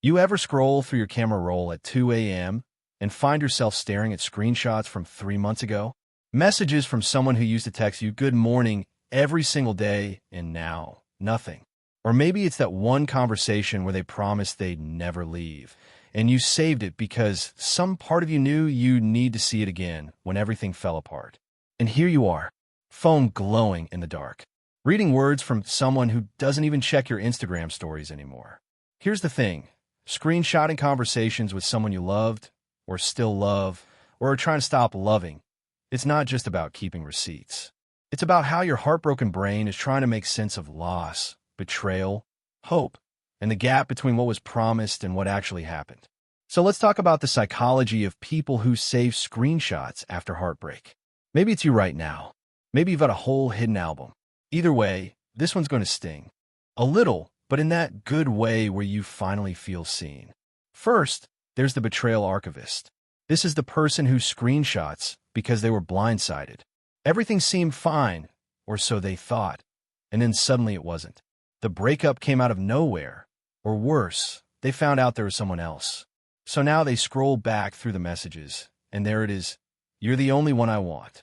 You ever scroll through your camera roll at 2 a.m. and find yourself staring at screenshots from 3 months ago? Messages from someone who used to text you good morning every single day and now nothing. Or maybe it's that one conversation where they promised they'd never leave, and you saved it because some part of you knew you need to see it again when everything fell apart. And here you are, phone glowing in the dark, reading words from someone who doesn't even check your Instagram stories anymore. Here's the thing. Screenshotting conversations with someone you loved, or still love, or are trying to stop loving, it's not just about keeping receipts. It's about how your heartbroken brain is trying to make sense of loss, betrayal, hope, and the gap between what was promised and what actually happened. So let's talk about the psychology of people who save screenshots after heartbreak. Maybe it's you right now. Maybe you've got a whole hidden album. Either way, this one's going to sting. A little, but in that good way where you finally feel seen. First, there's the betrayal archivist. This is the person who screenshots because they were blindsided. Everything seemed fine, or so they thought, and then suddenly it wasn't. The breakup came out of nowhere, or worse, they found out there was someone else. So now they scroll back through the messages, and there it is. You're the only one I want.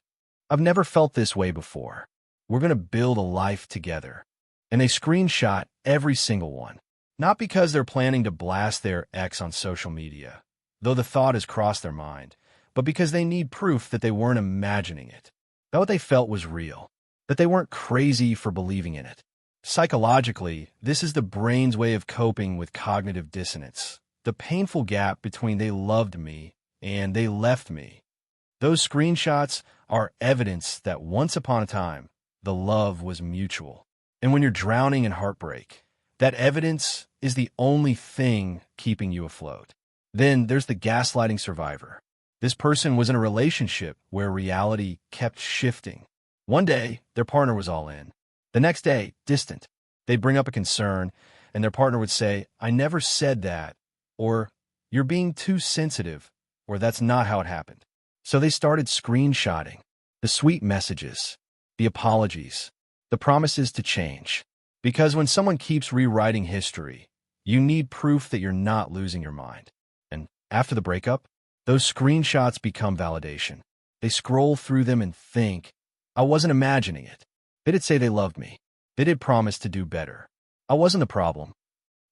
I've never felt this way before. We're going to build a life together. And they screenshot every single one. Not because they're planning to blast their ex on social media, though the thought has crossed their mind, but because they need proof that they weren't imagining it, that what they felt was real, that they weren't crazy for believing in it. Psychologically, this is the brain's way of coping with cognitive dissonance, the painful gap between they loved me and they left me. Those screenshots are evidence that once upon a time, the love was mutual. And when you're drowning in heartbreak, that evidence is the only thing keeping you afloat. Then there's the gaslighting survivor. This person was in a relationship where reality kept shifting. One day, their partner was all in. The next day, distant. They'd bring up a concern, and their partner would say, I never said that, or you're being too sensitive, or that's not how it happened. So they started screenshotting the sweet messages, the apologies, the promises to change. Because when someone keeps rewriting history, you need proof that you're not losing your mind. And after the breakup, those screenshots become validation. They scroll through them and think, I wasn't imagining it. They did say they loved me. They did promise to do better. I wasn't the problem.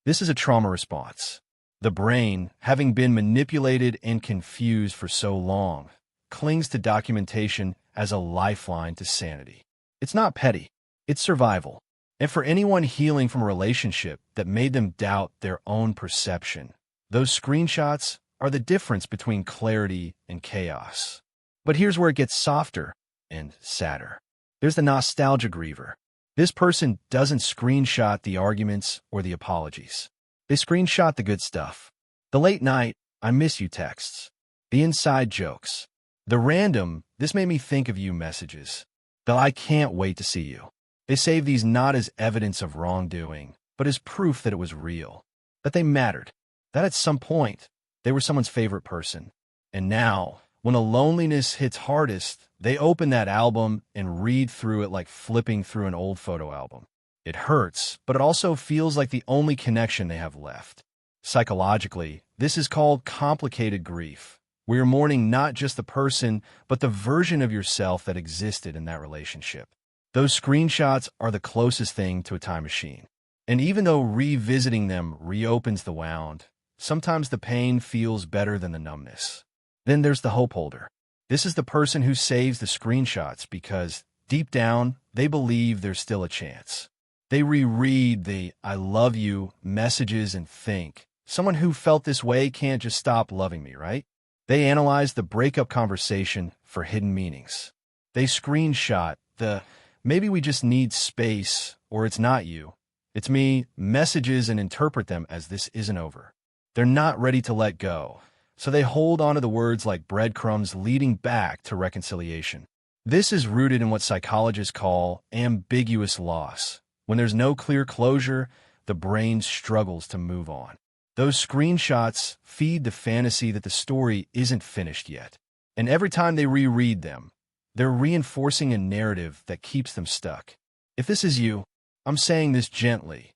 This is a trauma response. The brain, having been manipulated and confused for so long, clings to documentation as a lifeline to sanity. It's not petty. It's survival. And for anyone healing from a relationship that made them doubt their own perception, those screenshots are the difference between clarity and chaos. But here's where it gets softer and sadder. There's the nostalgia griever. This person doesn't screenshot the arguments or the apologies. They screenshot the good stuff. The late night, I miss you texts. The inside jokes. The random, this made me think of you messages. The I can't wait to see you. They save these not as evidence of wrongdoing, but as proof that it was real, that they mattered, that at some point, they were someone's favorite person. And now, when a loneliness hits hardest, they open that album and read through it like flipping through an old photo album. It hurts, but it also feels like the only connection they have left. Psychologically, this is called complicated grief, where you're mourning not just the person, but the version of yourself that existed in that relationship. Those screenshots are the closest thing to a time machine. And even though revisiting them reopens the wound, sometimes the pain feels better than the numbness. Then there's the hope holder. This is the person who saves the screenshots because, deep down, they believe there's still a chance. They reread the I love you messages and think, someone who felt this way can't just stop loving me, right? They analyze the breakup conversation for hidden meanings. They screenshot the maybe we just need space, or it's not you, it's me, messages and interpret them as this isn't over. They're not ready to let go, so they hold onto the words like breadcrumbs leading back to reconciliation. This is rooted in what psychologists call ambiguous loss. When there's no clear closure, the brain struggles to move on. Those screenshots feed the fantasy that the story isn't finished yet. And every time they reread them, they're reinforcing a narrative that keeps them stuck. If this is you, I'm saying this gently.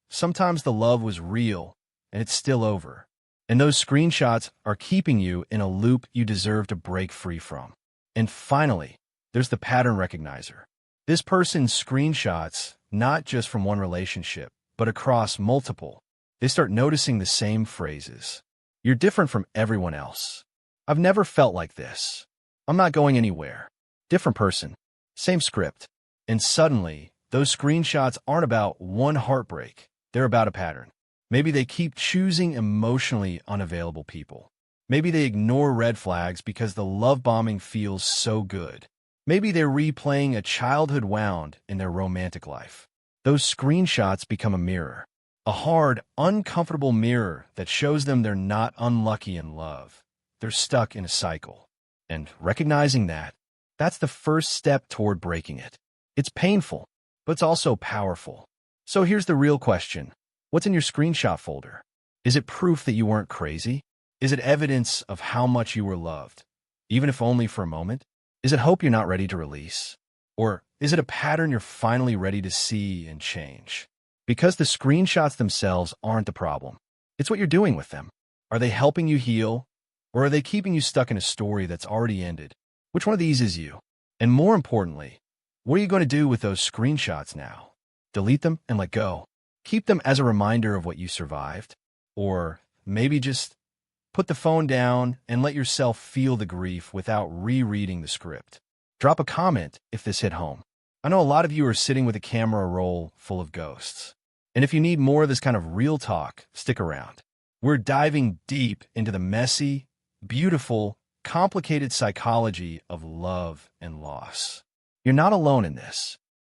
Sometimes the love was real, and it's still over. And those screenshots are keeping you in a loop you deserve to break free from. And finally, there's the pattern recognizer. This person screenshots not just from one relationship, but across multiple. They start noticing the same phrases. You're different from everyone else. I've never felt like this. I'm not going anywhere. Different person. Same script. And suddenly, those screenshots aren't about one heartbreak. They're about a pattern. Maybe they keep choosing emotionally unavailable people. Maybe they ignore red flags because the love bombing feels so good. Maybe they're replaying a childhood wound in their romantic life. Those screenshots become a mirror. A hard, uncomfortable mirror that shows them they're not unlucky in love. They're stuck in a cycle. And recognizing that, that's the first step toward breaking it. It's painful, but it's also powerful. So here's the real question. What's in your screenshot folder? Is it proof that you weren't crazy? Is it evidence of how much you were loved, even if only for a moment? Is it hope you're not ready to release? Or is it a pattern you're finally ready to see and change? Because the screenshots themselves aren't the problem. It's what you're doing with them. Are they helping you heal? Or are they keeping you stuck in a story that's already ended? Which one of these is you? And more importantly, what are you going to do with those screenshots now? Delete them and let go. Keep them as a reminder of what you survived? Or maybe just put the phone down and let yourself feel the grief without rereading the script. Drop a comment if this hit home. I know a lot of you are sitting with a camera roll full of ghosts. And if you need more of this kind of real talk, stick around. We're diving deep into the messy, beautiful, complicated psychology of love and loss. You're not alone in this.